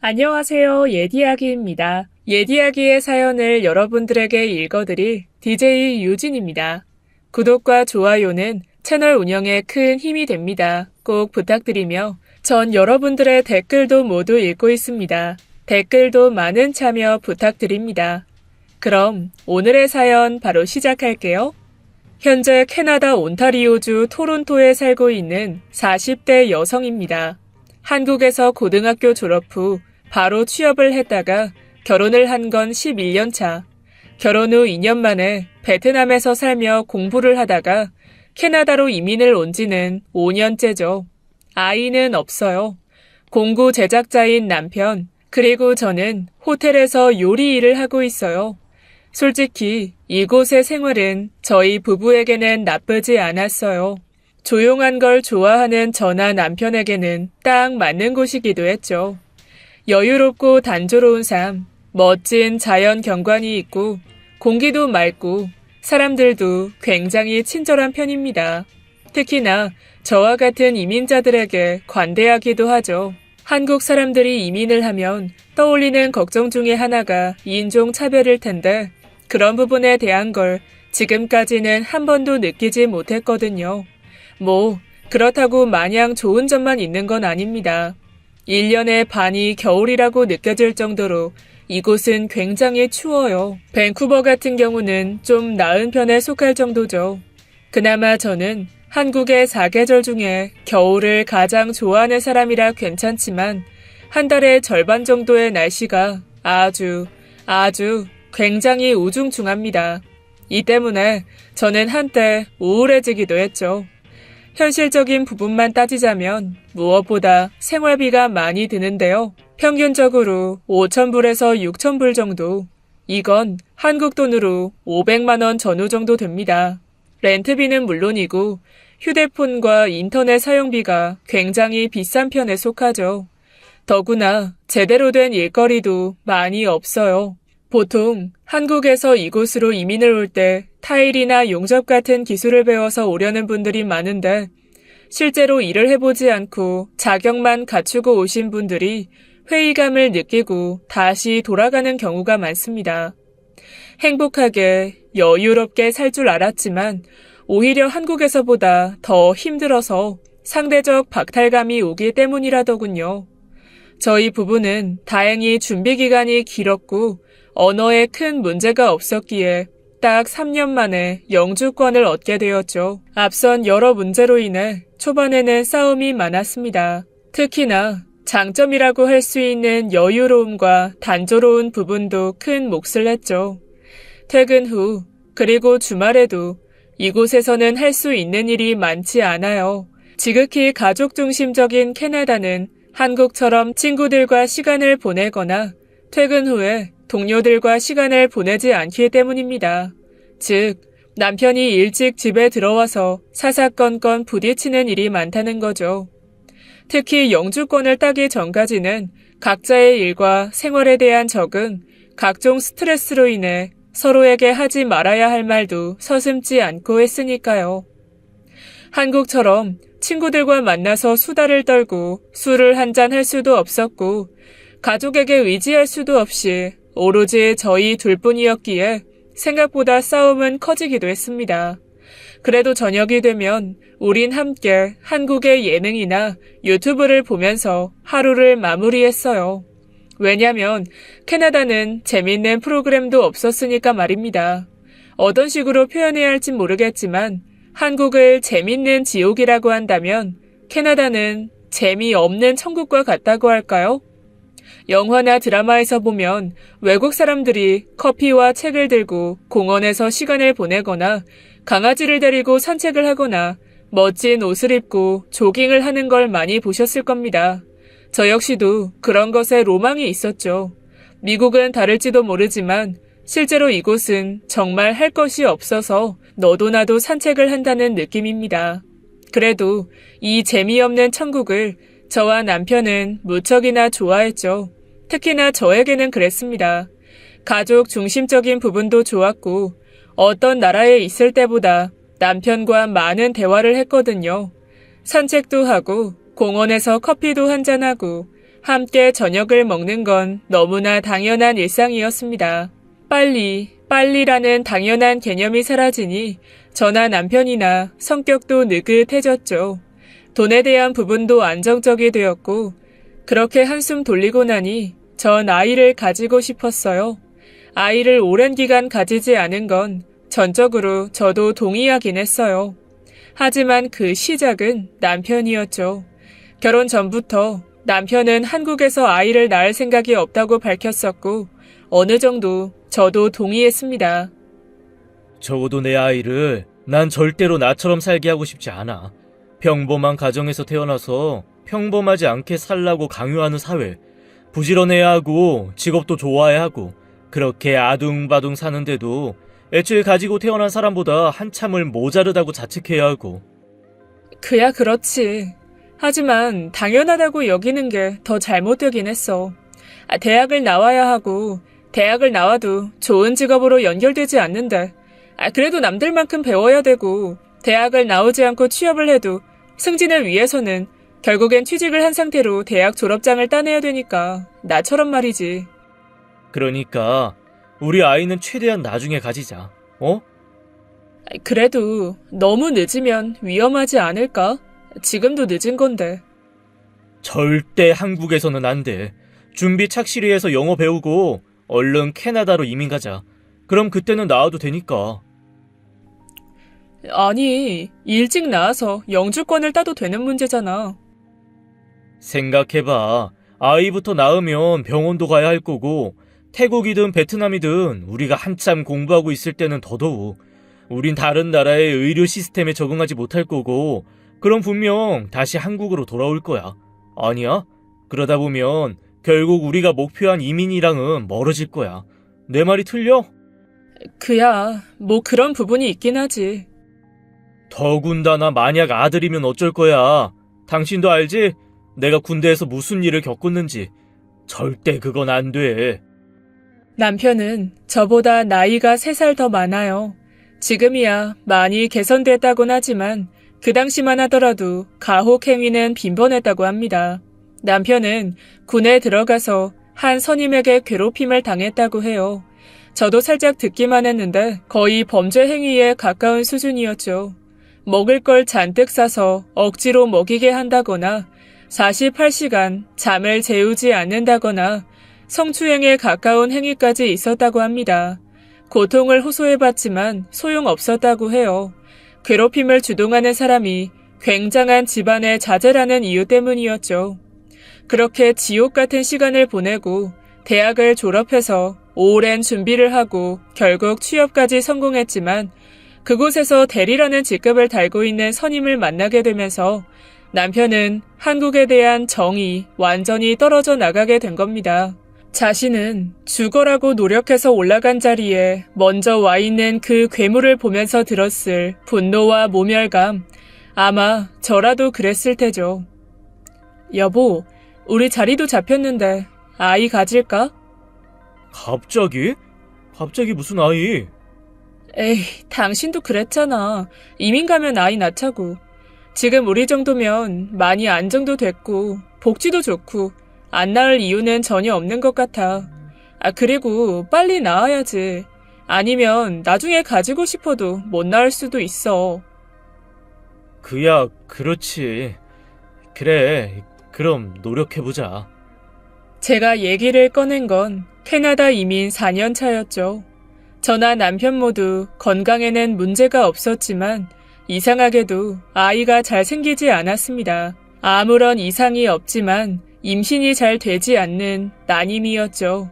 안녕하세요. 예디야기입니다. 예디야기의 사연을 여러분들에게 읽어드릴 DJ 유진입니다. 구독과 좋아요는 채널 운영에 큰 힘이 됩니다. 꼭 부탁드리며 전 여러분들의 댓글도 모두 읽고 있습니다. 댓글도 많은 참여 부탁드립니다. 그럼 오늘의 사연 바로 시작할게요. 현재 캐나다 온타리오주 토론토에 살고 있는 40대 여성입니다. 한국에서 고등학교 졸업 후 바로 취업을 했다가 결혼을 한 건 11년 차. 결혼 후 2년 만에 베트남에서 살며 공부를 하다가 캐나다로 이민을 온 지는 5년째죠. 아이는 없어요. 공구 제작자인 남편, 그리고 저는 호텔에서 요리 일을 하고 있어요. 솔직히 이곳의 생활은 저희 부부에게는 나쁘지 않았어요. 조용한 걸 좋아하는 저나 남편에게는 딱 맞는 곳이기도 했죠. 여유롭고 단조로운 삶, 멋진 자연 경관이 있고 공기도 맑고 사람들도 굉장히 친절한 편입니다. 특히나 저와 같은 이민자들에게 관대하기도 하죠. 한국 사람들이 이민을 하면 떠올리는 걱정 중에 하나가 인종차별일 텐데 그런 부분에 대한 걸 지금까지는 한 번도 느끼지 못했거든요. 그렇다고 마냥 좋은 점만 있는 건 아닙니다. 1년의 반이 겨울이라고 느껴질 정도로 이곳은 굉장히 추워요. 밴쿠버 같은 경우는 좀 나은 편에 속할 정도죠. 그나마 저는 한국의 4계절 중에 겨울을 가장 좋아하는 사람이라 괜찮지만 한 달의 절반 정도의 날씨가 아주 굉장히 우중충합니다. 이 때문에 저는 한때 우울해지기도 했죠. 현실적인 부분만 따지자면 무엇보다 생활비가 많이 드는데요. 평균적으로 5,000불에서 6,000불 정도. 이건 한국 돈으로 500만 원 전후 정도 됩니다. 렌트비는 물론이고 휴대폰과 인터넷 사용비가 굉장히 비싼 편에 속하죠. 더구나 제대로 된 일거리도 많이 없어요. 보통 한국에서 이곳으로 이민을 올 때 타일이나 용접 같은 기술을 배워서 오려는 분들이 많은데 실제로 일을 해보지 않고 자격만 갖추고 오신 분들이 회의감을 느끼고 다시 돌아가는 경우가 많습니다. 행복하게 여유롭게 살 줄 알았지만 오히려 한국에서보다 더 힘들어서 상대적 박탈감이 오기 때문이라더군요. 저희 부부는 다행히 준비 기간이 길었고 언어에 큰 문제가 없었기에 딱 3년 만에 영주권을 얻게 되었죠. 앞선 여러 문제로 인해 초반에는 싸움이 많았습니다. 특히나 장점이라고 할 수 있는 여유로움과 단조로운 부분도 큰 몫을 했죠. 퇴근 후 그리고 주말에도 이곳에서는 할 수 있는 일이 많지 않아요. 지극히 가족 중심적인 캐나다는 한국처럼 친구들과 시간을 보내거나 퇴근 후에 동료들과 시간을 보내지 않기 때문입니다. 즉, 남편이 일찍 집에 들어와서 사사건건 부딪히는 일이 많다는 거죠. 특히 영주권을 따기 전까지는 각자의 일과 생활에 대한 적응, 각종 스트레스로 인해 서로에게 하지 말아야 할 말도 서슴지 않고 했으니까요. 한국처럼 친구들과 만나서 수다를 떨고 술을 한잔 할 수도 없었고 가족에게 의지할 수도 없이 오로지 저희 둘뿐이었기에 생각보다 싸움은 커지기도 했습니다. 그래도 저녁이 되면 우린 함께 한국의 예능이나 유튜브를 보면서 하루를 마무리했어요. 왜냐면 캐나다는 재밌는 프로그램도 없었으니까 말입니다. 어떤 식으로 표현해야 할진 모르겠지만 한국을 재밌는 지옥이라고 한다면 캐나다는 재미없는 천국과 같다고 할까요? 영화나 드라마에서 보면 외국 사람들이 커피와 책을 들고 공원에서 시간을 보내거나 강아지를 데리고 산책을 하거나 멋진 옷을 입고 조깅을 하는 걸 많이 보셨을 겁니다. 저 역시도 그런 것에 로망이 있었죠. 미국은 다를지도 모르지만 실제로 이곳은 정말 할 것이 없어서 너도 나도 산책을 한다는 느낌입니다. 그래도 이 재미없는 천국을 저와 남편은 무척이나 좋아했죠. 특히나 저에게는 그랬습니다. 가족 중심적인 부분도 좋았고 어떤 나라에 있을 때보다 남편과 많은 대화를 했거든요. 산책도 하고 공원에서 커피도 한잔하고 함께 저녁을 먹는 건 너무나 당연한 일상이었습니다. 빨리라는 당연한 개념이 사라지니 저나 남편이나 성격도 느긋해졌죠. 돈에 대한 부분도 안정적이 되었고, 그렇게 한숨 돌리고 나니 전 아이를 가지고 싶었어요. 아이를 오랜 기간 가지지 않은 건 전적으로 저도 동의하긴 했어요. 하지만 그 시작은 남편이었죠. 결혼 전부터 남편은 한국에서 아이를 낳을 생각이 없다고 밝혔었고, 어느 정도 저도 동의했습니다. 적어도 내 아이를 난 절대로 나처럼 살게 하고 싶지 않아. 평범한 가정에서 태어나서 평범하지 않게 살라고 강요하는 사회. 부지런해야 하고 직업도 좋아야 하고 그렇게 아둥바둥 사는데도 애초에 가지고 태어난 사람보다 한참을 모자르다고 자책해야 하고. 그야 그렇지. 하지만 당연하다고 여기는 게 더 잘못되긴 했어. 대학을 나와야 하고 대학을 나와도 좋은 직업으로 연결되지 않는데 그래도 남들만큼 배워야 되고 대학을 나오지 않고 취업을 해도 승진을 위해서는 결국엔 취직을 한 상태로 대학 졸업장을 따내야 되니까 나처럼 말이지. 그러니까 우리 아이는 최대한 나중에 가지자. 어? 그래도 너무 늦으면 위험하지 않을까? 지금도 늦은 건데. 절대 한국에서는 안 돼. 준비 착실히 해서 영어 배우고 얼른 캐나다로 이민 가자. 그럼 그때는 나와도 되니까. 아니, 일찍 나와서 영주권을 따도 되는 문제잖아. 생각해봐. 아이부터 낳으면 병원도 가야 할 거고 태국이든 베트남이든 우리가 한참 공부하고 있을 때는 더더욱 우린 다른 나라의 의료 시스템에 적응하지 못할 거고 그럼 분명 다시 한국으로 돌아올 거야. 아니야? 그러다 보면 결국 우리가 목표한 이민이랑은 멀어질 거야. 내 말이 틀려? 그야, 뭐 그런 부분이 있긴 하지. 더군다나 만약 아들이면 어쩔 거야. 당신도 알지? 내가 군대에서 무슨 일을 겪었는지. 절대 그건 안 돼. 남편은 저보다 나이가 3살 더 많아요. 지금이야 많이 개선됐다곤 하지만 그 당시만 하더라도 가혹 행위는 빈번했다고 합니다. 남편은 군에 들어가서 한 선임에게 괴롭힘을 당했다고 해요. 저도 살짝 듣기만 했는데 거의 범죄 행위에 가까운 수준이었죠. 먹을 걸 잔뜩 싸서 억지로 먹이게 한다거나 48시간 잠을 재우지 않는다거나 성추행에 가까운 행위까지 있었다고 합니다. 고통을 호소해봤지만 소용없었다고 해요. 괴롭힘을 주동하는 사람이 굉장한 집안의 자제라는 이유 때문이었죠. 그렇게 지옥 같은 시간을 보내고 대학을 졸업해서 오랜 준비를 하고 결국 취업까지 성공했지만 그곳에서 대리라는 직급을 달고 있는 선임을 만나게 되면서 남편은 한국에 대한 정이 완전히 떨어져 나가게 된 겁니다. 자신은 죽어라고 노력해서 올라간 자리에 먼저 와 있는 그 괴물을 보면서 들었을 분노와 모멸감, 아마 저라도 그랬을 테죠. 여보, 우리 자리도 잡혔는데 아이 가질까? 갑자기? 갑자기 무슨 아이? 에이, 당신도 그랬잖아. 이민 가면 아이 낳자고. 지금 우리 정도면 많이 안정도 됐고 복지도 좋고 안 낳을 이유는 전혀 없는 것 같아. 그리고 빨리 낳아야지. 아니면 나중에 가지고 싶어도 못 낳을 수도 있어. 그야 그렇지. 그래, 그럼 노력해보자. 제가 얘기를 꺼낸 건 캐나다 이민 4년 차였죠. 저나 남편 모두 건강에는 문제가 없었지만 이상하게도 아이가 잘 생기지 않았습니다. 아무런 이상이 없지만 임신이 잘 되지 않는 난임이었죠.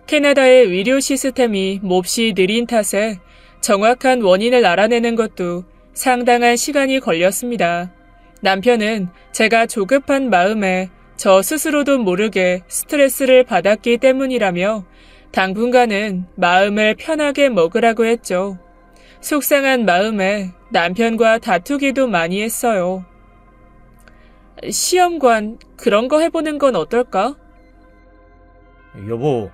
캐나다의 의료 시스템이 몹시 느린 탓에 정확한 원인을 알아내는 것도 상당한 시간이 걸렸습니다. 남편은 제가 조급한 마음에 저 스스로도 모르게 스트레스를 받았기 때문이라며 당분간은 마음을 편하게 먹으라고 했죠. 속상한 마음에 남편과 다투기도 많이 했어요. 시험관 그런 거 해보는 건 어떨까? 여보,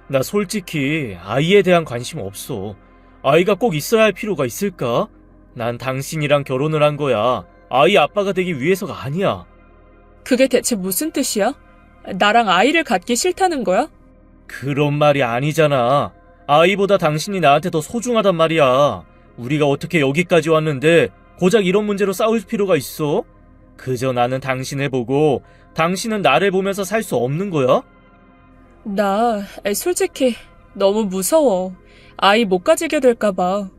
나 솔직히 아이에 대한 관심 없어. 아이가 꼭 있어야 할 필요가 있을까? 난 당신이랑 결혼을 한 거야. 아이 아빠가 되기 위해서가 아니야. 그게 대체 무슨 뜻이야? 나랑 아이를 갖기 싫다는 거야? 그런 말이 아니잖아. 아이보다 당신이 나한테 더 소중하단 말이야. 우리가 어떻게 여기까지 왔는데 고작 이런 문제로 싸울 필요가 있어? 그저 나는 당신을 보고 당신은 나를 보면서 살 수 없는 거야? 나 솔직히 너무 무서워. 아이 못 가지게 될까봐.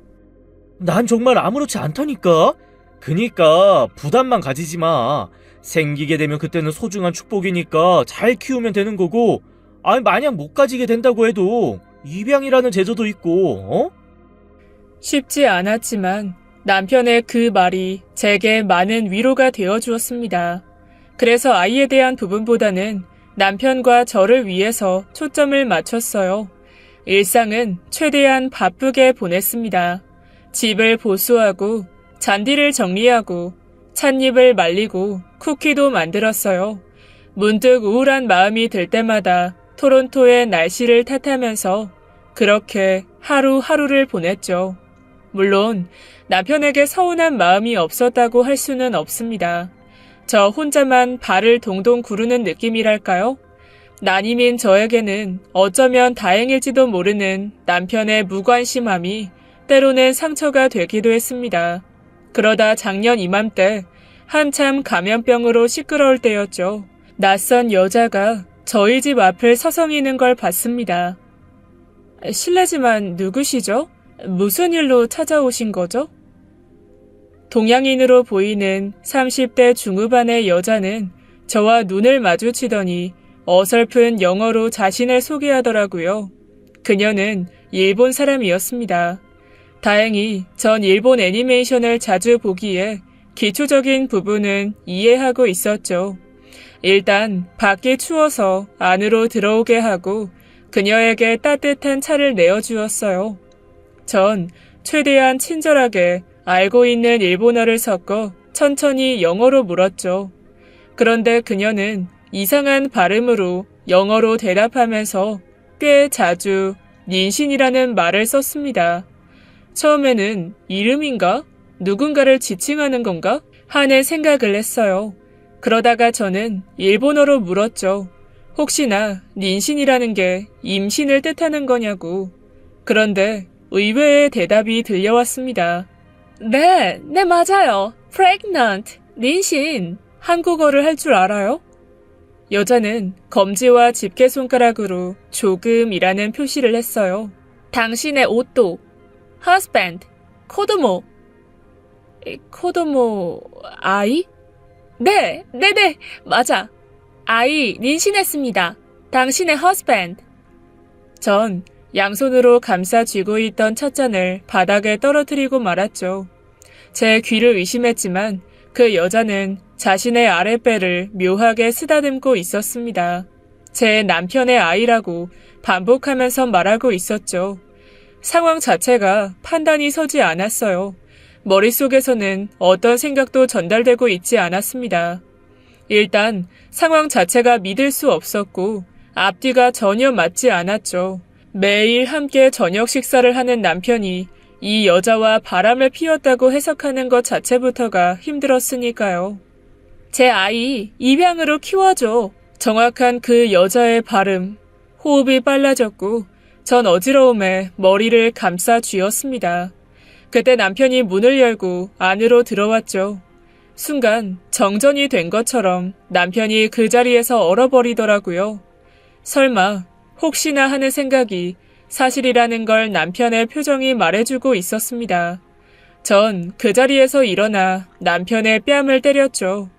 난 정말 아무렇지 않다니까? 그니까 부담만 가지지 마. 생기게 되면 그때는 소중한 축복이니까 잘 키우면 되는 거고, 아니 만약 못 가지게 된다고 해도 입양이라는 제도도 있고, 어? 쉽지 않았지만 남편의 그 말이 제게 많은 위로가 되어 주었습니다. 그래서 아이에 대한 부분보다는 남편과 저를 위해서 초점을 맞췄어요. 일상은 최대한 바쁘게 보냈습니다. 집을 보수하고 잔디를 정리하고 찻잎을 말리고 쿠키도 만들었어요. 문득 우울한 마음이 들 때마다 토론토의 날씨를 탓하면서 그렇게 하루하루를 보냈죠. 물론 남편에게 서운한 마음이 없었다고 할 수는 없습니다. 저 혼자만 발을 동동 구르는 느낌이랄까요? 난임인 저에게는 어쩌면 다행일지도 모르는 남편의 무관심함이 때로는 상처가 되기도 했습니다. 그러다 작년 이맘때 한참 감염병으로 시끄러울 때였죠. 낯선 여자가 저희 집 앞을 서성이는 걸 봤습니다. 실례지만 누구시죠? 무슨 일로 찾아오신 거죠? 동양인으로 보이는 30대 중후반의 여자는 저와 눈을 마주치더니 어설픈 영어로 자신을 소개하더라고요. 그녀는 일본 사람이었습니다. 다행히 전 일본 애니메이션을 자주 보기에 기초적인 부분은 이해하고 있었죠. 일단 밖이 추워서 안으로 들어오게 하고 그녀에게 따뜻한 차를 내어주었어요. 전 최대한 친절하게 알고 있는 일본어를 섞어 천천히 영어로 물었죠. 그런데 그녀는 이상한 발음으로 영어로 대답하면서 꽤 자주 닌신이라는 말을 썼습니다. 처음에는 이름인가? 누군가를 지칭하는 건가? 하는 생각을 했어요. 그러다가 저는 일본어로 물었죠. 혹시나 닌신이라는 게 임신을 뜻하는 거냐고. 그런데 의외의 대답이 들려왔습니다. 네, 맞아요. pregnant, 닌신. 한국어를 할 줄 알아요? 여자는 검지와 집게손가락으로 조금이라는 표시를 했어요. 당신의 옷도, husband, 코도모. 코도모, 아이? 네, 맞아. 아이, 닌신했습니다. 당신의 husband. 전 양손으로 감싸 쥐고 있던 찻잔을 바닥에 떨어뜨리고 말았죠. 제 귀를 의심했지만 그 여자는 자신의 아랫배를 묘하게 쓰다듬고 있었습니다. 제 남편의 아이라고 반복하면서 말하고 있었죠. 상황 자체가 판단이 서지 않았어요. 머릿속에서는 어떤 생각도 전달되고 있지 않았습니다. 일단 상황 자체가 믿을 수 없었고 앞뒤가 전혀 맞지 않았죠. 매일 함께 저녁 식사를 하는 남편이 이 여자와 바람을 피웠다고 해석하는 것 자체부터가 힘들었으니까요. 제 아이 입양으로 키워줘. 정확한 그 여자의 발음. 호흡이 빨라졌고 전 어지러움에 머리를 감싸 쥐었습니다. 그때 남편이 문을 열고 안으로 들어왔죠. 순간 정전이 된 것처럼 남편이 그 자리에서 얼어버리더라고요. 설마 혹시나 하는 생각이 사실이라는 걸 남편의 표정이 말해주고 있었습니다. 전 그 자리에서 일어나 남편의 뺨을 때렸죠.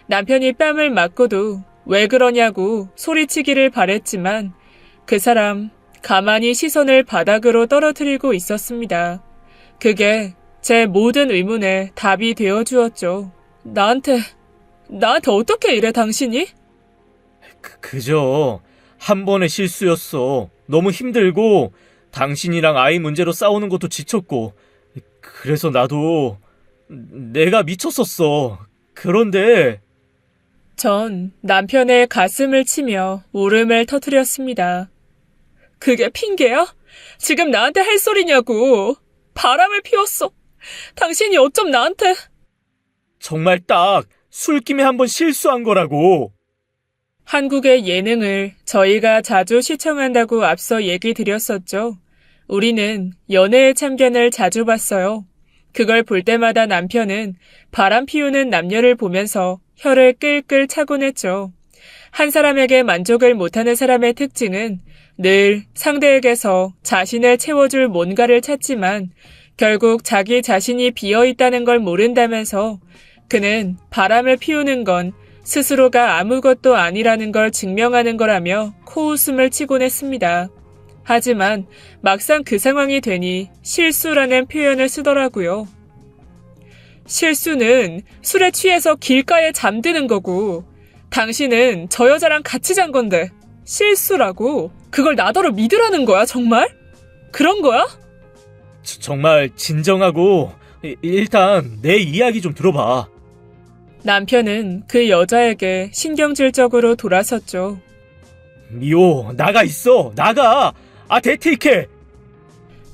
남편이 뺨을 맞고도 왜 그러냐고 소리치기를 바랬지만 그 사람 가만히 시선을 바닥으로 떨어뜨리고 있었습니다. 그게 제 모든 의문에 답이 되어 주었죠. 나한테 어떻게 이래 당신이? 그저 한 번의 실수였어. 너무 힘들고 당신이랑 아이 문제로 싸우는 것도 지쳤고 그래서 나도 내가 미쳤었어. 그런데 전 남편의 가슴을 치며 울음을 터뜨렸습니다. 그게 핑계야? 지금 나한테 할 소리냐고. 바람을 피웠어. 당신이 어쩜 나한테... 정말 딱 술김에 한 번 실수한 거라고. 한국의 예능을 저희가 자주 시청한다고 앞서 얘기 드렸었죠. 우리는 연애의 참견을 자주 봤어요. 그걸 볼 때마다 남편은 바람 피우는 남녀를 보면서 혀를 끌끌 차곤 했죠. 한 사람에게 만족을 못하는 사람의 특징은 늘 상대에게서 자신을 채워줄 뭔가를 찾지만 결국 자기 자신이 비어있다는 걸 모른다면서 그는 바람을 피우는 건 스스로가 아무것도 아니라는 걸 증명하는 거라며 코웃음을 치곤 했습니다. 하지만 막상 그 상황이 되니 실수라는 표현을 쓰더라고요. 실수는 술에 취해서 길가에 잠드는 거고 당신은 저 여자랑 같이 잔 건데 실수라고? 그걸 나더러 믿으라는 거야 정말? 그런 거야? 정말 진정하고 일단 내 이야기 좀 들어봐. 남편은 그 여자에게 신경질적으로 돌아섰죠. 미호, 나가 있어. 나가. 대퇴해.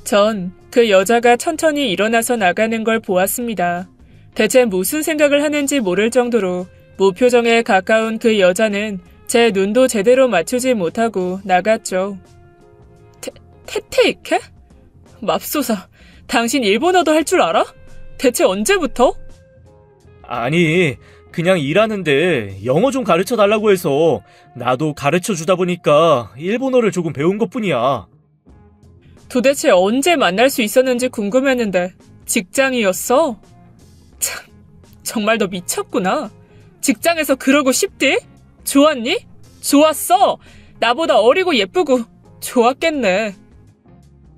전 그 여자가 천천히 일어나서 나가는 걸 보았습니다. 대체 무슨 생각을 하는지 모를 정도로 무표정에 가까운 그 여자는 제 눈도 제대로 맞추지 못하고 나갔죠. 테이케? 맙소사, 당신 일본어도 할 줄 알아? 대체 언제부터? 아니, 그냥 일하는데 영어 좀 가르쳐 달라고 해서 나도 가르쳐 주다 보니까 일본어를 조금 배운 것뿐이야. 도대체 언제 만날 수 있었는지 궁금했는데 직장이었어? 참, 정말 너 미쳤구나. 직장에서 그러고 싶디? 좋았니? 좋았어. 나보다 어리고 예쁘고 좋았겠네.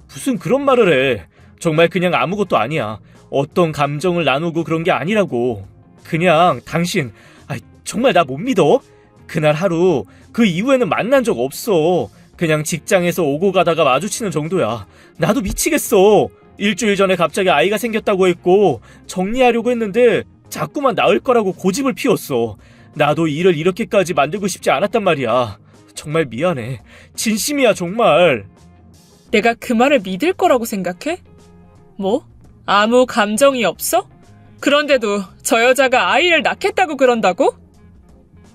무슨 그런 말을 해. 정말 그냥 아무것도 아니야. 어떤 감정을 나누고 그런 게 아니라고. 그냥 당신 정말 나 못 믿어? 그날 하루 그 이후에는 만난 적 없어. 그냥 직장에서 오고 가다가 마주치는 정도야. 나도 미치겠어. 일주일 전에 갑자기 아이가 생겼다고 했고 정리하려고 했는데 자꾸만 낳을 거라고 고집을 피웠어. 나도 일을 이렇게까지 만들고 싶지 않았단 말이야. 정말 미안해. 진심이야 정말. 내가 그 말을 믿을 거라고 생각해? 뭐? 아무 감정이 없어? 그런데도 저 여자가 아이를 낳겠다고 그런다고?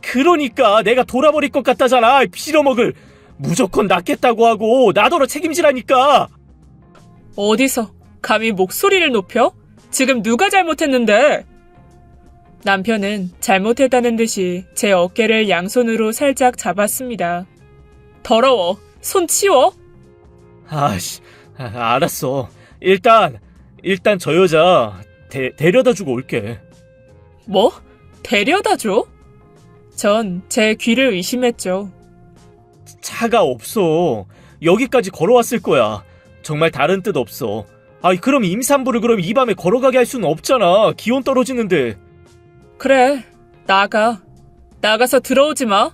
그러니까 내가 돌아버릴 것 같다잖아. 빌어먹을. 무조건 낳겠다고 하고 나더러 책임지라니까. 어디서 감히 목소리를 높여? 지금 누가 잘못했는데? 남편은 잘못했다는 듯이 제 어깨를 양손으로 살짝 잡았습니다. 더러워. 손 치워. 알았어. 일단 저 여자 데려다 주고 올게. 뭐? 데려다 줘? 전 제 귀를 의심했죠. 차가 없어. 여기까지 걸어왔을 거야. 정말 다른 뜻 없어. 그럼 임산부를 그럼 이 밤에 걸어가게 할 수는 없잖아. 기온 떨어지는데. 그래, 나가서 들어오지 마.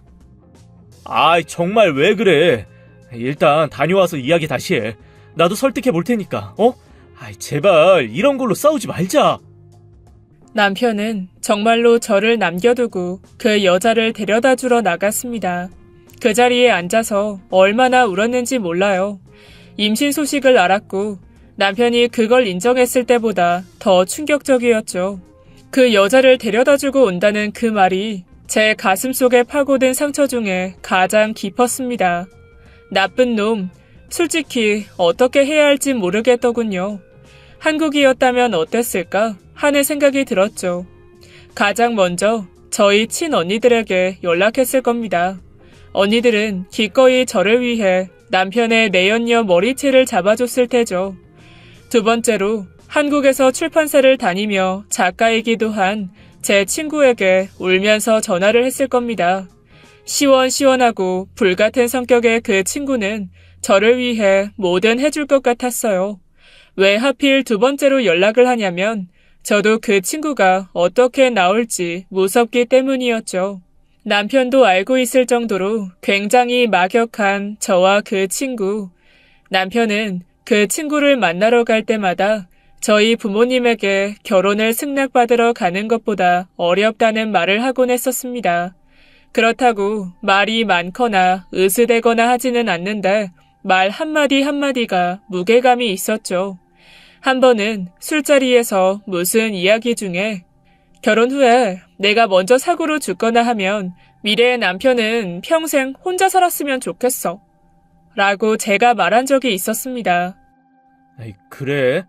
정말 왜 그래. 일단 다녀와서 이야기 다시 해. 나도 설득해 볼 테니까. 제발 이런 걸로 싸우지 말자. 남편은 정말로 저를 남겨두고 그 여자를 데려다 주러 나갔습니다. 그 자리에 앉아서 얼마나 울었는지 몰라요. 임신 소식을 알았고 남편이 그걸 인정했을 때보다 더 충격적이었죠. 그 여자를 데려다 주고 온다는 그 말이 제 가슴 속에 파고든 상처 중에 가장 깊었습니다. 나쁜 놈, 솔직히 어떻게 해야 할지 모르겠더군요. 한국이었다면 어땠을까 하는 생각이 들었죠. 가장 먼저 저희 친언니들에게 연락했을 겁니다. 언니들은 기꺼이 저를 위해 남편의 내연녀 머리채를 잡아줬을 테죠. 두 번째로 한국에서 출판사를 다니며 작가이기도 한 제 친구에게 울면서 전화를 했을 겁니다. 시원시원하고 불같은 성격의 그 친구는 저를 위해 뭐든 해줄 것 같았어요. 왜 하필 두 번째로 연락을 하냐면 저도 그 친구가 어떻게 나올지 무섭기 때문이었죠. 남편도 알고 있을 정도로 굉장히 막역한 저와 그 친구. 남편은 그 친구를 만나러 갈 때마다 저희 부모님에게 결혼을 승낙받으러 가는 것보다 어렵다는 말을 하곤 했었습니다. 그렇다고 말이 많거나 으스대거나 하지는 않는데 말 한마디 한마디가 무게감이 있었죠. 한 번은 술자리에서 무슨 이야기 중에 결혼 후에 내가 먼저 사고로 죽거나 하면 미래의 남편은 평생 혼자 살았으면 좋겠어. 라고 제가 말한 적이 있었습니다. 에이, 그래?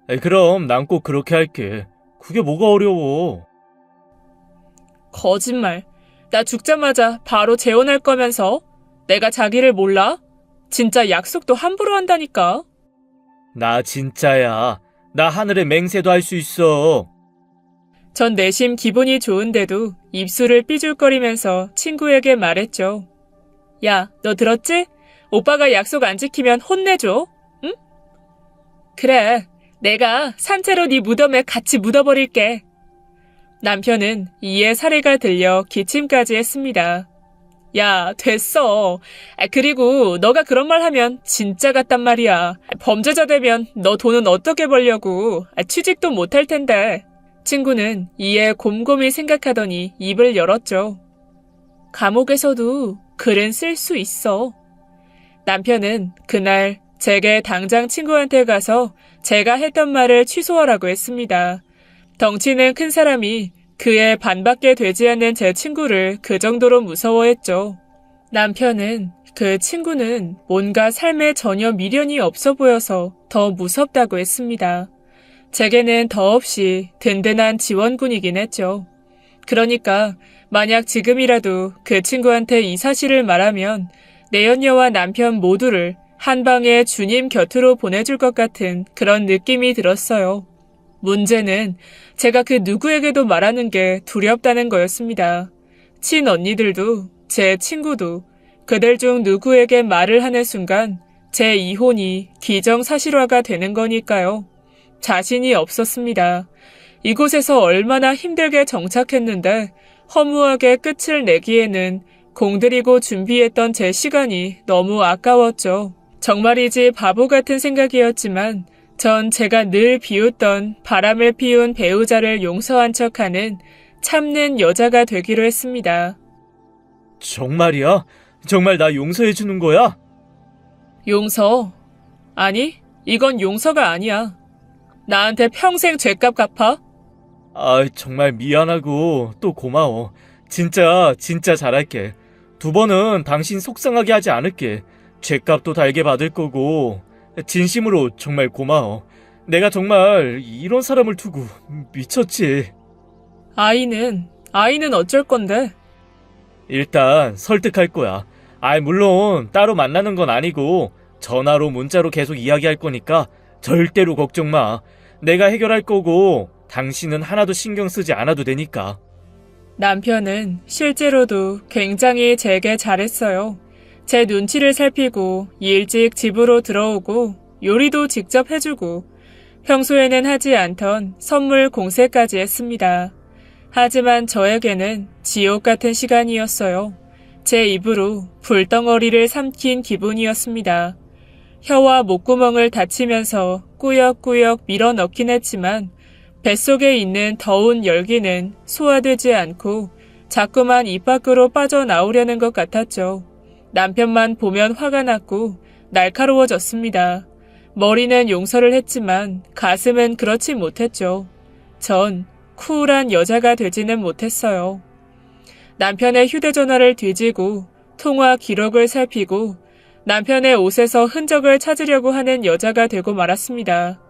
에이, 그럼 난 꼭 그렇게 할게. 그게 뭐가 어려워. 거짓말. 나 죽자마자 바로 재혼할 거면서 내가 자기를 몰라? 진짜 약속도 함부로 한다니까. 나 진짜야. 나 하늘의 맹세도 할 수 있어. 전 내심 기분이 좋은데도 입술을 삐죽거리면서 친구에게 말했죠. 야, 너 들었지? 오빠가 약속 안 지키면 혼내줘. 응? 그래, 내가 산채로 네 무덤에 같이 묻어버릴게. 남편은 이에 사례가 들려 기침까지 했습니다. 야, 됐어. 그리고 너가 그런 말 하면 진짜 같단 말이야. 범죄자 되면 너 돈은 어떻게 벌려고. 취직도 못할 텐데. 친구는 이에 곰곰이 생각하더니 입을 열었죠. 감옥에서도 글은 쓸 수 있어. 남편은 그날 제게 당장 친구한테 가서 제가 했던 말을 취소하라고 했습니다. 덩치는 큰 사람이 그의 반밖에 되지 않는 제 친구를 그 정도로 무서워했죠. 남편은 그 친구는 뭔가 삶에 전혀 미련이 없어 보여서 더 무섭다고 했습니다. 제게는 더없이 든든한 지원군이긴 했죠. 그러니까 만약 지금이라도 그 친구한테 이 사실을 말하면 내연녀와 남편 모두를 한 방에 주님 곁으로 보내줄 것 같은 그런 느낌이 들었어요. 문제는 제가 그 누구에게도 말하는 게 두렵다는 거였습니다. 친언니들도 제 친구도 그들 중 누구에게 말을 하는 순간 제 이혼이 기정사실화가 되는 거니까요. 자신이 없었습니다. 이곳에서 얼마나 힘들게 정착했는데 허무하게 끝을 내기에는 공들이고 준비했던 제 시간이 너무 아까웠죠. 정말이지 바보 같은 생각이었지만 전 제가 늘 비웃던 바람을 피운 배우자를 용서한 척하는 참는 여자가 되기로 했습니다. 정말이야? 정말 나 용서해 주는 거야? 용서? 아니, 이건 용서가 아니야. 나한테 평생 죗값 갚아? 아, 정말 미안하고 또 고마워. 진짜 잘할게. 2번은 당신 속상하게 하지 않을게. 죗값도 달게 받을 거고. 진심으로 정말 고마워. 내가 정말 이런 사람을 두고 미쳤지. 아이는 어쩔 건데? 일단 설득할 거야. 물론 따로 만나는 건 아니고 전화로 문자로 계속 이야기할 거니까 절대로 걱정 마. 내가 해결할 거고 당신은 하나도 신경 쓰지 않아도 되니까. 남편은 실제로도 굉장히 제게 잘했어요. 제 눈치를 살피고 일찍 집으로 들어오고 요리도 직접 해주고 평소에는 하지 않던 선물 공세까지 했습니다. 하지만 저에게는 지옥 같은 시간이었어요. 제 입으로 불덩어리를 삼킨 기분이었습니다. 혀와 목구멍을 다치면서 꾸역꾸역 밀어넣긴 했지만 뱃속에 있는 더운 열기는 소화되지 않고 자꾸만 입 밖으로 빠져나오려는 것 같았죠. 남편만 보면 화가 났고 날카로워졌습니다. 머리는 용서를 했지만 가슴은 그렇지 못했죠. 전 쿨한 여자가 되지는 못했어요. 남편의 휴대전화를 뒤지고 통화 기록을 살피고 남편의 옷에서 흔적을 찾으려고 하는 여자가 되고 말았습니다.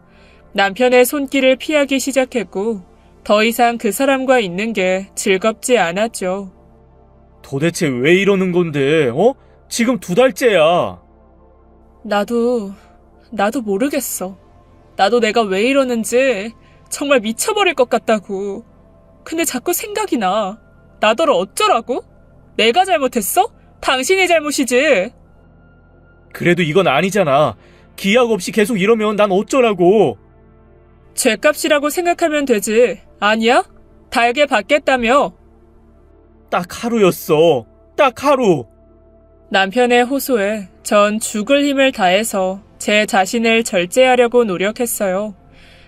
남편의 손길을 피하기 시작했고 더 이상 그 사람과 있는 게 즐겁지 않았죠. 도대체 왜 이러는 건데, 어? 지금 2달째야. 나도 모르겠어. 나도 내가 왜 이러는지 정말 미쳐버릴 것 같다고. 근데 자꾸 생각이 나. 나더러 어쩌라고? 내가 잘못했어? 당신이 잘못이지. 그래도 이건 아니잖아. 기약 없이 계속 이러면 난 어쩌라고. 죗값이라고 생각하면 되지. 아니야? 달게 받겠다며. 딱 하루였어. 딱 하루. 남편의 호소에 전 죽을 힘을 다해서 제 자신을 절제하려고 노력했어요.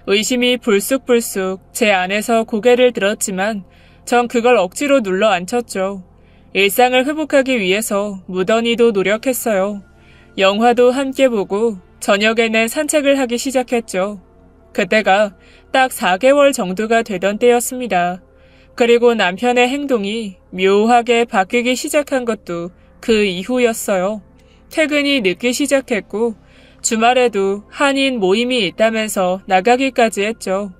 의심이 불쑥불쑥 제 안에서 고개를 들었지만 전 그걸 억지로 눌러 앉혔죠. 일상을 회복하기 위해서 무던히도 노력했어요. 영화도 함께 보고 저녁에는 산책을 하기 시작했죠. 그때가 딱 4개월 정도가 되던 때였습니다. 그리고 남편의 행동이 묘하게 바뀌기 시작한 것도 그 이후였어요. 퇴근이 늦기 시작했고 주말에도 한인 모임이 있다면서 나가기까지 했죠.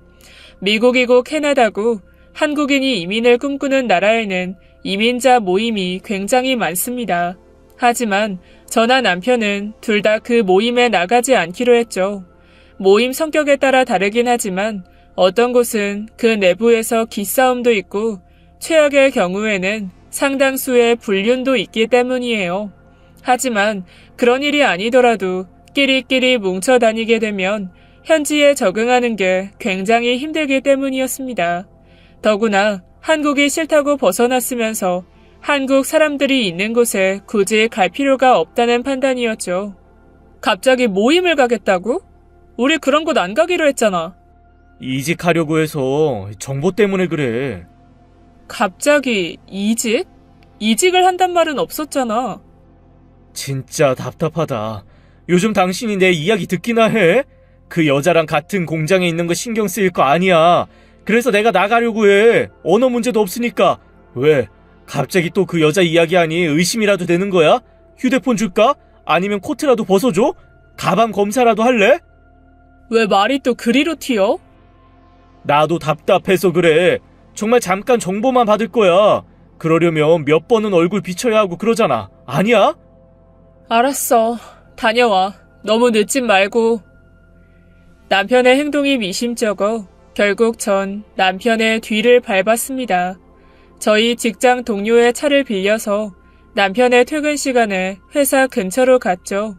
미국이고 캐나다고 한국인이 이민을 꿈꾸는 나라에는 이민자 모임이 굉장히 많습니다. 하지만 저나 남편은 둘 다 그 모임에 나가지 않기로 했죠. 모임 성격에 따라 다르긴 하지만 어떤 곳은 그 내부에서 기싸움도 있고 최악의 경우에는 상당수의 불륜도 있기 때문이에요. 하지만 그런 일이 아니더라도 끼리끼리 뭉쳐 다니게 되면 현지에 적응하는 게 굉장히 힘들기 때문이었습니다. 더구나 한국이 싫다고 벗어났으면서 한국 사람들이 있는 곳에 굳이 갈 필요가 없다는 판단이었죠. 갑자기 모임을 가겠다고? 우리 그런 곳 안 가기로 했잖아. 이직하려고 해서 정보 때문에 그래. 갑자기 이직? 이직을 한단 말은 없었잖아. 진짜 답답하다. 요즘 당신이 내 이야기 듣기나 해? 그 여자랑 같은 공장에 있는 거 신경 쓰일 거 아니야. 그래서 내가 나가려고 해. 언어 문제도 없으니까. 왜? 갑자기 또 그 여자 이야기하니 의심이라도 되는 거야? 휴대폰 줄까? 아니면 코트라도 벗어줘? 가방 검사라도 할래? 왜 말이 또 그리로 튀어? 나도 답답해서 그래. 정말 잠깐 정보만 받을 거야. 그러려면 몇 번은 얼굴 비춰야 하고 그러잖아. 아니야? 알았어. 다녀와. 너무 늦지 말고. 남편의 행동이 미심쩍어 결국 전 남편의 뒤를 밟았습니다. 저희 직장 동료의 차를 빌려서 남편의 퇴근 시간에 회사 근처로 갔죠.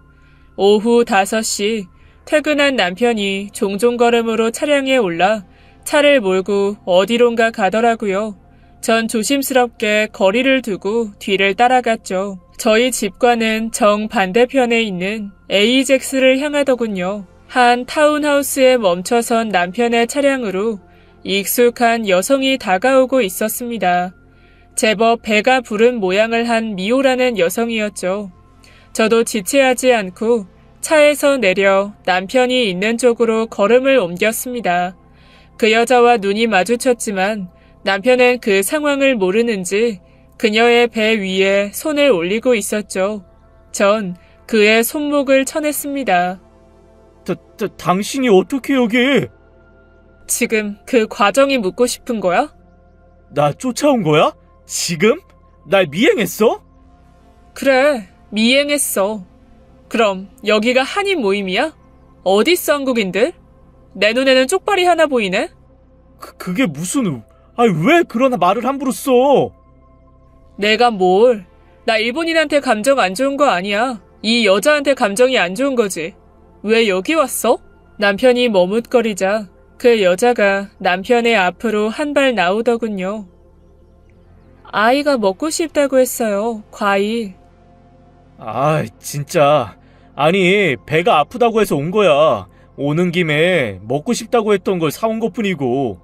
오후 5시 퇴근한 남편이 종종 걸음으로 차량에 올라 차를 몰고 어디론가 가더라고요. 전 조심스럽게 거리를 두고 뒤를 따라갔죠. 저희 집과는 정반대편에 있는 에이젝스를 향하더군요. 한 타운하우스에 멈춰선 남편의 차량으로 익숙한 여성이 다가오고 있었습니다. 제법 배가 부른 모양을 한 미호라는 여성이었죠. 저도 지체하지 않고 차에서 내려 남편이 있는 쪽으로 걸음을 옮겼습니다. 그 여자와 눈이 마주쳤지만 남편은 그 상황을 모르는지 그녀의 배 위에 손을 올리고 있었죠. 전 그의 손목을 쳐냈습니다. 당신이 어떻게 여기? 지금 그 과정이 묻고 싶은 거야? 나 쫓아온 거야? 지금? 날 미행했어? 그래, 미행했어. 그럼 여기가 한인 모임이야? 어딨어 한국인들? 내 눈에는 쪽발이 하나 보이네? 그게 무슨... 왜 그런 말을 함부로 써? 내가 뭘? 나 일본인한테 감정 안 좋은 거 아니야. 이 여자한테 감정이 안 좋은 거지. 왜 여기 왔어? 남편이 머뭇거리자 그 여자가 남편의 앞으로 한 발 나오더군요. 아이가 먹고 싶다고 했어요. 과일. 진짜. 아니, 배가 아프다고 해서 온 거야. 오는 김에 먹고 싶다고 했던 걸 사온 것뿐이고.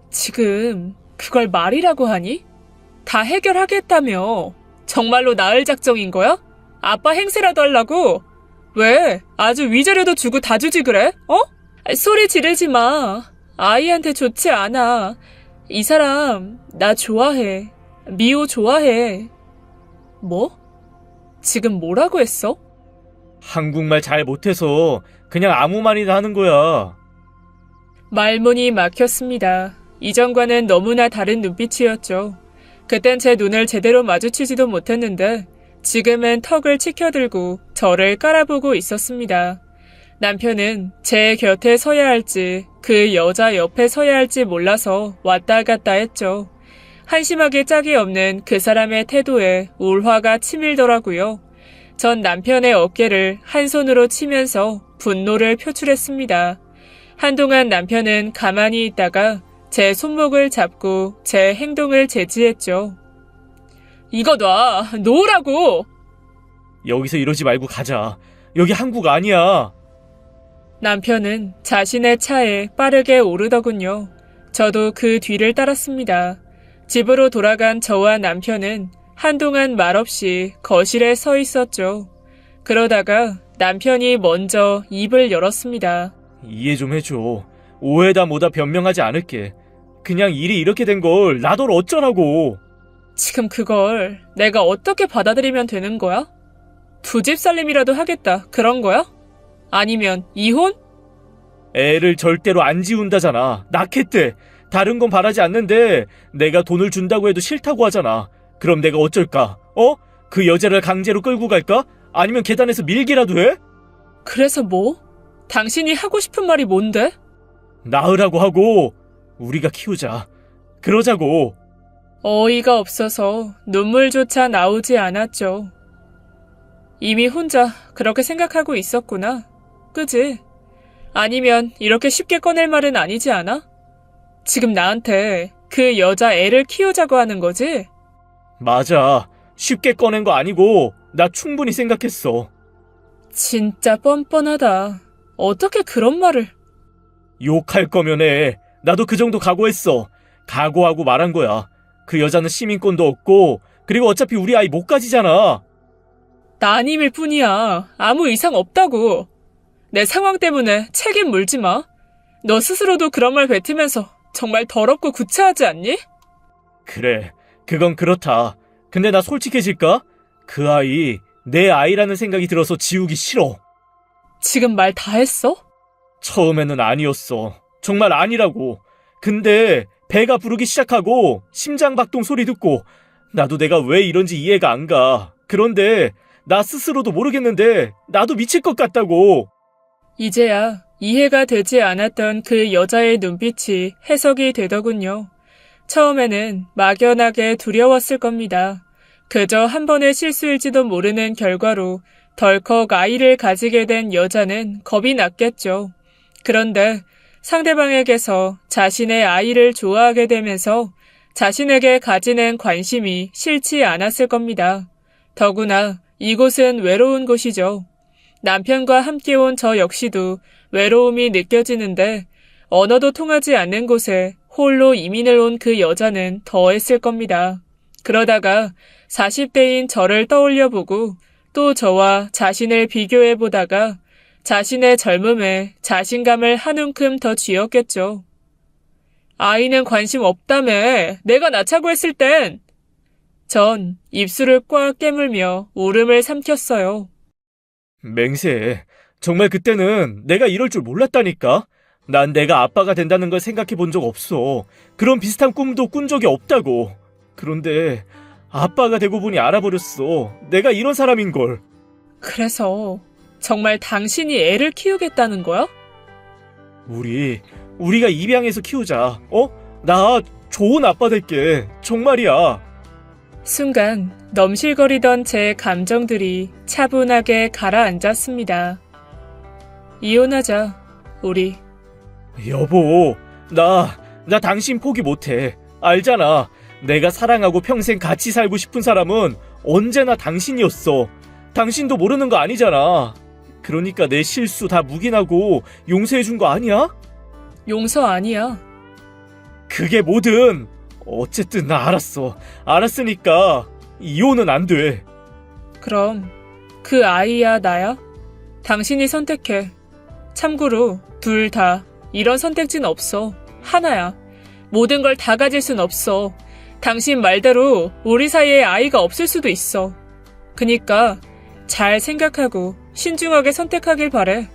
지금 그걸 말이라고 하니? 다 해결하겠다며. 정말로 나을 작정인 거야? 아빠 행세라도 하려고? 왜? 아주 위자료도 주고 다 주지 그래? 어? 소리 지르지 마. 아이한테 좋지 않아. 이 사람 나 좋아해. 미호 좋아해. 뭐? 지금 뭐라고 했어? 한국말 잘 못해서 그냥 아무 말이나 하는 거야. 말문이 막혔습니다. 이전과는 너무나 다른 눈빛이었죠. 그땐 제 눈을 제대로 마주치지도 못했는데 지금은 턱을 치켜들고 저를 깔아보고 있었습니다. 남편은 제 곁에 서야 할지 그 여자 옆에 서야 할지 몰라서 왔다 갔다 했죠. 한심하게 짝이 없는 그 사람의 태도에 울화가 치밀더라고요. 전 남편의 어깨를 한 손으로 치면서 분노를 표출했습니다. 한동안 남편은 가만히 있다가 제 손목을 잡고 제 행동을 제지했죠. 이거 놔! 놓으라고! 여기서 이러지 말고 가자. 여기 한국 아니야. 남편은 자신의 차에 빠르게 오르더군요. 저도 그 뒤를 따랐습니다. 집으로 돌아간 저와 남편은 한동안 말없이 거실에 서 있었죠. 그러다가 남편이 먼저 입을 열었습니다. 이해 좀 해줘. 오해다 뭐다 변명하지 않을게. 그냥 일이 이렇게 된 걸 나도 어쩌라고. 지금 그걸 내가 어떻게 받아들이면 되는 거야? 두 집 살림이라도 하겠다, 그런 거야? 아니면 이혼? 애를 절대로 안 지운다잖아. 낳겠대. 다른 건 바라지 않는데 내가 돈을 준다고 해도 싫다고 하잖아. 그럼 내가 어쩔까? 그 여자를 강제로 끌고 갈까? 아니면 계단에서 밀기라도 해? 그래서 뭐? 당신이 하고 싶은 말이 뭔데? 낳으라고 하고 우리가 키우자. 그러자고. 어이가 없어서 눈물조차 나오지 않았죠. 이미 혼자 그렇게 생각하고 있었구나. 그지? 아니면 이렇게 쉽게 꺼낼 말은 아니지 않아? 지금 나한테 그 여자 애를 키우자고 하는 거지? 맞아. 쉽게 꺼낸 거 아니고 나 충분히 생각했어. 진짜 뻔뻔하다. 어떻게 그런 말을... 욕할 거면 해. 나도 그 정도 각오했어. 각오하고 말한 거야. 그 여자는 시민권도 없고 그리고 어차피 우리 아이 못 가지잖아. 따님일 뿐이야. 아무 이상 없다고. 내 상황 때문에 책임 물지 마. 너 스스로도 그런 말 뱉으면서 정말 더럽고 구차하지 않니? 그래, 그건 그렇다. 근데 나 솔직해질까? 그 아이 내 아이라는 생각이 들어서 지우기 싫어. 지금 말 다 했어? 처음에는 아니었어. 정말 아니라고. 근데 배가 부르기 시작하고 심장박동 소리 듣고 나도 내가 왜 이런지 이해가 안 가. 그런데 나 스스로도 모르겠는데 나도 미칠 것 같다고. 이제야 이해가 되지 않았던 그 여자의 눈빛이 해석이 되더군요. 처음에는 막연하게 두려웠을 겁니다. 그저 한 번의 실수일지도 모르는 결과로 덜컥 아이를 가지게 된 여자는 겁이 났겠죠. 그런데 상대방에게서 자신의 아이를 좋아하게 되면서 자신에게 가지는 관심이 싫지 않았을 겁니다. 더구나 이곳은 외로운 곳이죠. 남편과 함께 온 저 역시도 외로움이 느껴지는데 언어도 통하지 않는 곳에 홀로 이민을 온 그 여자는 더했을 겁니다. 그러다가 40대인 저를 떠올려보고 또 저와 자신을 비교해보다가 자신의 젊음에 자신감을 한 움큼 더 쥐었겠죠. 아이는 관심 없다며. 내가 낳자고 했을 땐. 전 입술을 꽉 깨물며 울음을 삼켰어요. 맹세. 정말 그때는 내가 이럴 줄 몰랐다니까. 난 내가 아빠가 된다는 걸 생각해 본 적 없어. 그런 비슷한 꿈도 꾼 적이 없다고. 그런데 아빠가 되고 보니 알아버렸어. 내가 이런 사람인 걸. 그래서 정말 당신이 애를 키우겠다는 거야? 우리가 입양해서 키우자. 나 좋은 아빠 될게. 정말이야. 순간 넘실거리던 제 감정들이 차분하게 가라앉았습니다. 이혼하자, 우리. 여보, 나 당신 포기 못해. 알잖아. 내가 사랑하고 평생 같이 살고 싶은 사람은 언제나 당신이었어. 당신도 모르는 거 아니잖아. 그러니까 내 실수 다 묵인하고 용서해준 거 아니야? 용서 아니야. 그게 뭐든 어쨌든 나 알았어. 알았으니까 이혼은 안 돼. 그럼 그 아이야 나야? 당신이 선택해. 참고로 둘 다 이런 선택지는 없어. 하나야. 모든 걸 다 가질 순 없어. 당신 말대로 우리 사이에 아이가 없을 수도 있어. 그니까 잘 생각하고 신중하게 선택하길 바래.